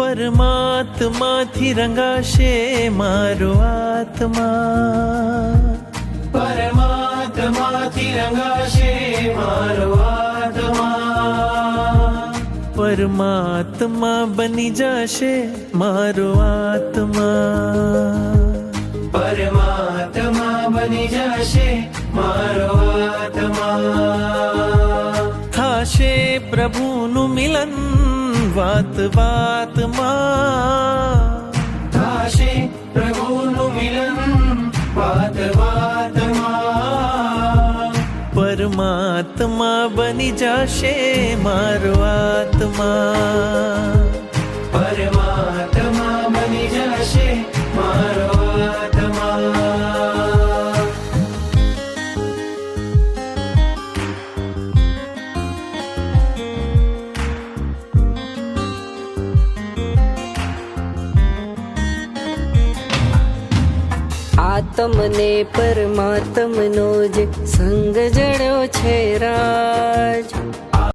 પરમાત્માથી રંગાશે મારો આત્મા, પરમાત્માથી રંગાશે મારો આત્મા, પરમાત્મા બની જશે મારો આત્મા, પરમાત્મા બની જશે મારો આત્મા. થાશે પ્રભુનું મિલન વાત વાતમાં, થાશે પ્રભુનું મિલન વાત વાતમાં, પરમાત્મા બની જશે મારો આત્મા, પરમાત્મા બની જશે મારો આત્મા. આત્મને પરમાત્મનો જે સંગ જડ્યો છે રાજ,